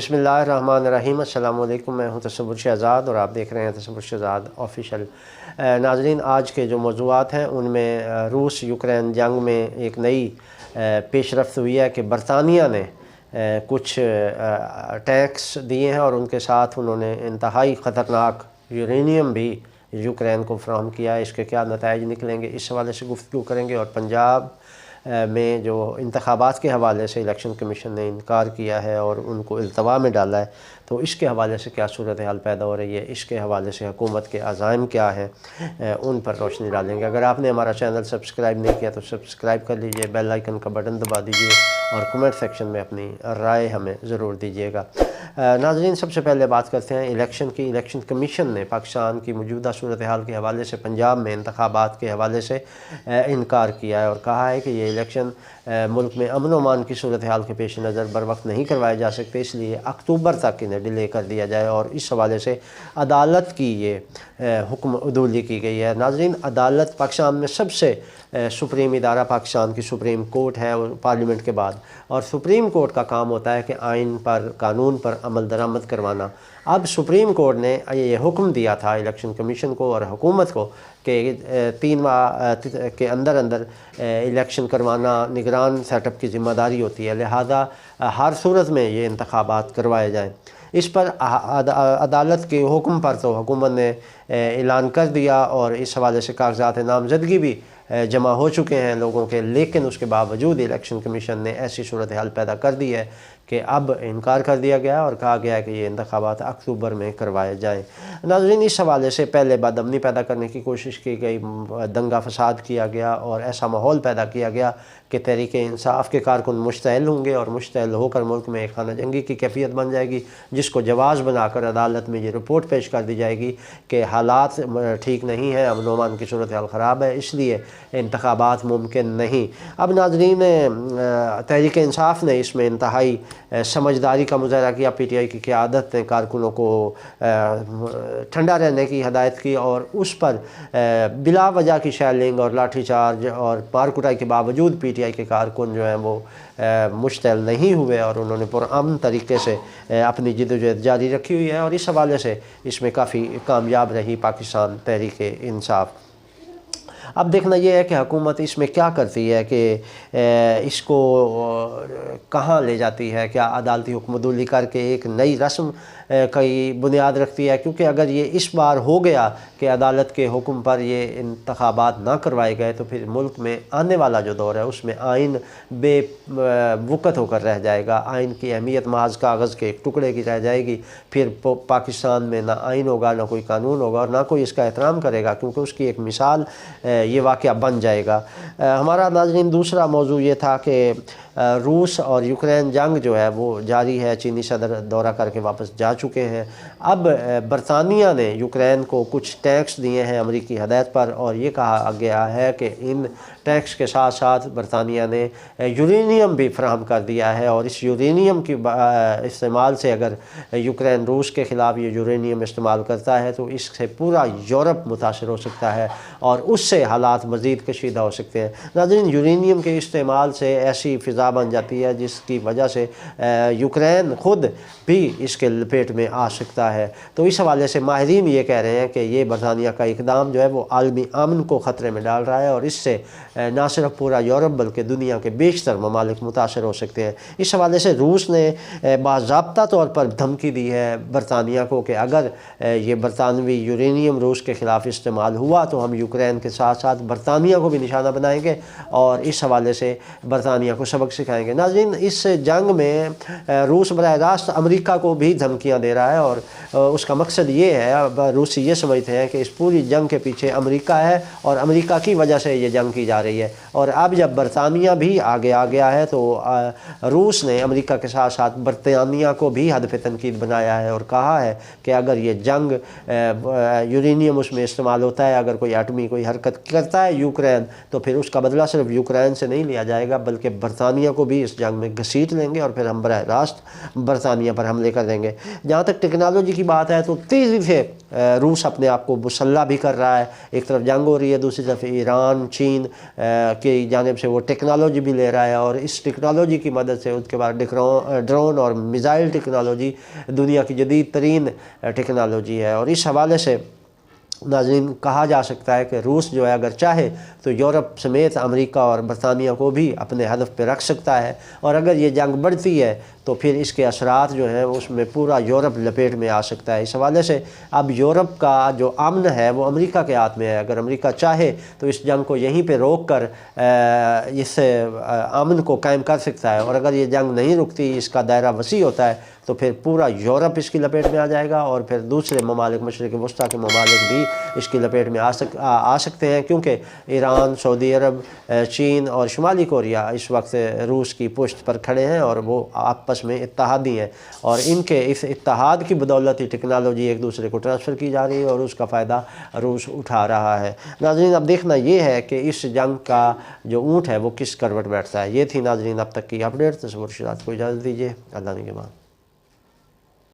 बिस्मिल्लाहिर्रहमानिर्रहीम। अस्सलाम वालेकुम। मैं हूं तसव्वुर शहज़ाद और आप देख रहे हैं तसव्वुर शहज़ाद ऑफिशियल। नाज़रीन, आज के जो मौज़ूआत हैं उनमें रूस यूक्रेन जंग में एक नई पेशरफ्त हुई है कि बरतानिया ने कुछ टैंक्स दिए हैं और उनके साथ उन्होंने इंतहाई ख़तरनाक यूरेनियम भी यूक्रेन को फ़राहम किया है। इसके क्या नताइज निकलेंगे, इस हवाले से गुफ्तगू करेंगे। और पंजाब में जो इंतखाबात के हवाले से इलेक्शन कमीशन ने इनकार किया है और उनको इल्तवा में डाला है, तो इसके हवाले से क्या सूरत हाल पैदा हो रही है, इसके हवाले से हुकूमत के अज़ाइम क्या हैं, उन पर रोशनी डालेंगे। अगर आपने हमारा चैनल सब्सक्राइब नहीं किया तो सब्सक्राइब कर लीजिए, बेल आइकन का बटन दबा दीजिए और कमेंट सेक्शन में अपनी राय हमें ज़रूर दीजिएगा। नाज़रीन, सबसे पहले बात करते हैं इलेक्शन की। इलेक्शन कमीशन ने पाकिस्तान की मौजूदा सूरत हाल के हवाले से पंजाब में इंतखाबात के हवाले से इनकार किया है और कहा है कि ये इलेक्शन मुल्क में अमन व अमान की सूरत हाल के पेश नज़र बर वक्त नहीं करवाए जा सकते, इसलिए अक्टूबर तक इन्हें डिले कर दिया जाए और इस हवाले से अदालत की ये हुक्म अदूली की गई है। नाज़रीन, अदालत पाकिस्तान में सबसे सुप्रीम इदारा पाकिस्तान की सुप्रीम कोर्ट है और पार्लियामेंट के बाद, और सुप्रीम कोर्ट का काम होता है कि आइन पर, कानून पर अमल दरामद करवाना। अब सुप्रीम कोर्ट ने ये हुक्म दिया था इलेक्शन कमीशन को और हुकूमत को कि 3 माह के अंदर अंदर इलेक्शन करवाना निगरान सेटअप की ज़िम्मेदारी होती है, लिहाजा हर सूरत में ये इंतखाबात करवाए जाएँ। इस पर अदालत के हुक्म पर तो हुकूमत ने ऐलान कर दिया और इस हवाले से कागजात नामजदगी भी जमा हो चुके हैं लोगों के, लेकिन उसके बावजूद इलेक्शन कमीशन ने ऐसी सूरत हाल पैदा कर दी है कि अब इनकार कर दिया गया और कहा गया है कि ये इंतखाबात अक्टूबर में करवाए जाएँ। नाज़रीन, इस हवाले से पहले बदअमनी पैदा करने की कोशिश की गई, दंगा फसाद किया गया और ऐसा माहौल पैदा किया गया कि तहरीक इंसाफ के कारकुन मुश्तइल होंगे और मुश्तइल होकर मुल्क में एक खाना जंगी की कैफियत बन जाएगी, जिसको जवाज़ बनाकर अदालत में ये रिपोर्ट पेश कर दी जाएगी कि हालात ठीक नहीं है, अमन व अमान की सूरत हाल ख़राब है, इसलिए इंतखाबात मुमकिन नहीं। अब नाज़रीन, तहरीक इंसाफ ने इसमें इंतहाई समझदारी का मुज़ाहरा किया। PTI की क़यादत ने कारकुनों को ठंडा रहने की हदायत की और उस पर बिला वजह की शेलिंग और लाठी चार्ज और मार कुटाई के बावजूद PTI के कारकुन जो हैं वो मुश्तइल नहीं हुए और उन्होंने पुरअमन तरीके से अपनी जिद्दोजहद जारी रखी हुई है और इस हवाले से इसमें काफ़ी कामयाब रही पाकिस्तान तहरीक इंसाफ। अब देखना यह है कि हुकूमत इसमें क्या करती है कि इसको कहाँ ले जाती है, क्या अदालती हुक्मदुली करके एक नई रस्म की बुनियाद रखती है, क्योंकि अगर ये इस बार हो गया कि अदालत के हुक्म पर ये इंतखाबात ना करवाए गए तो फिर मुल्क में आने वाला जो दौर है उसमें आइन बेवक़्त होकर रह जाएगा। आइन की अहमियत महज कागज़ के एक टुकड़े की रह जाएगी। फिर पाकिस्तान में ना आइन होगा, ना कोई कानून होगा और ना कोई इसका एहतराम करेगा, क्योंकि उसकी एक मिसाल ये वाक़या बन जाएगा। हमारा नाज़रीन दूसरा मौजू ये था कि रूस और यूक्रेन जंग जो है वो जारी है। चीनी सदर दौरा करके वापस जा चुके हैं। अब बरतानिया ने यूक्रेन को कुछ टैंक्स दिए हैं अमरीकी हदायत पर और ये कहा गया है कि इन टैक्स के साथ साथ बरतानिया ने यूरेनियम भी फराहम कर दिया है और इस यूरेनियम की इस्तेमाल से अगर यूक्रेन रूस के ख़िलाफ़ ये यूरेनियम इस्तेमाल करता है तो इससे पूरा यूरोप मुतासर हो सकता है और उससे हालात मज़ीद कशीदा हो सकते हैं। नाज़रीन, यूरेनियम के इस्तेमाल से ऐसी फ़िज़ा बन जाती है जिसकी वजह से यूक्रेन ख़ुद भी इसके लपेट में आ सकता है। तो इस हवाले से माहिरीन ये कह रहे हैं कि ये बरतानिया का इक़दाम जो है वो आलमी अमन को ख़तरे में डाल रहा है और इससे ना सिर्फ पूरा यूरोप बल्कि दुनिया के बेशतर ममालिक मुतासर हो सकते हैं। इस हवाले से रूस ने बाज़ाब्ता तौर पर धमकी दी है बरतानिया को कि अगर ये बरतानवी यूरेनियम रूस के ख़िलाफ़ इस्तेमाल हुआ तो हम यूक्रेन के साथ साथ बरतानिया को भी निशाना बनाएंगे और इस हवाले से बरतानिया को सबक सिखाएंगे। नाज़रीन, इस जंग में रूस बराह रास्त अमेरिका को भी धमकियाँ दे रहा है और उसका मकसद ये है, अब रूसी ये समझते हैं कि इस पूरी जंग के पीछे अमेरिका है और अमेरिका की वजह से ये जंग की जा रही है। और अब जब बरतानिया भी आगे आ गया है तो रूस ने अमेरिका के साथ साथ बरतानिया को भी हद पे तनकीद बनाया है और कहा है कि अगर ये जंग यूरेनियम उसमें इस्तेमाल होता है, अगर कोई एटमी कोई हरकत करता है यूक्रेन, तो फिर उसका बदला सिर्फ यूक्रेन से नहीं लिया जाएगा बल्कि बरतानिया برطانیہ کو بھی اس جنگ میں گھسیٹ لیں گے اور پھر ہم براہ راست برطانیہ پر حملے کر دیں گے۔ جہاں تک ٹیکنالوجی کی بات ہے تو تیزی سے روس اپنے آپ کو مسلح بھی کر رہا ہے، ایک طرف جنگ ہو رہی ہے، دوسری طرف ایران چین کی جانب سے وہ ٹیکنالوجی بھی لے رہا ہے، اور اس ٹیکنالوجی کی مدد سے اس کے بعد ڈرون اور میزائل ٹیکنالوجی دنیا کی جدید ترین ٹیکنالوجی ہے۔ اور اس حوالے سے ناظرین کہا جا سکتا ہے کہ روس جو ہے اگر چاہے تو یورپ سمیت امریکہ اور برطانیہ کو بھی اپنے ہدف پہ رکھ سکتا ہے، اور اگر یہ جنگ بڑھتی ہے تو پھر اس کے اثرات جو ہیں اس میں پورا یورپ لپیٹ میں آ سکتا ہے۔ اس حوالے سے اب یورپ کا جو امن ہے وہ امریکہ کے ہاتھ میں ہے۔ اگر امریکہ چاہے تو اس جنگ کو یہیں پہ روک کر اس امن کو قائم کر سکتا ہے، اور اگر یہ جنگ نہیں رکتی، اس کا دائرہ وسیع ہوتا ہے، تو پھر پورا یورپ اس کی لپیٹ میں آ جائے گا، اور پھر دوسرے ممالک مشرق وسطیٰ کے ممالک بھی اس کی لپیٹ میں آ سکتے ہیں، کیونکہ ایران، سعودی عرب، چین اور شمالی کوریا اس وقت روس کی پشت پر کھڑے ہیں، اور وہ آپس میں اتحادی ہیں، اور ان کے اس اتحاد کی بدولت ہی ٹیکنالوجی ایک دوسرے کو ٹرانسفر کی جا رہی ہے، اور اس کا فائدہ روس اٹھا رہا ہے۔ ناظرین اب دیکھنا یہ ہے کہ اس جنگ کا جو اونٹ ہے وہ کس کروٹ بیٹھتا ہے۔ یہ تھی ناظرین اب تک کی اپڈیٹ۔ تصور شدات کو اجازت دیجیے، اللہ نگہبان۔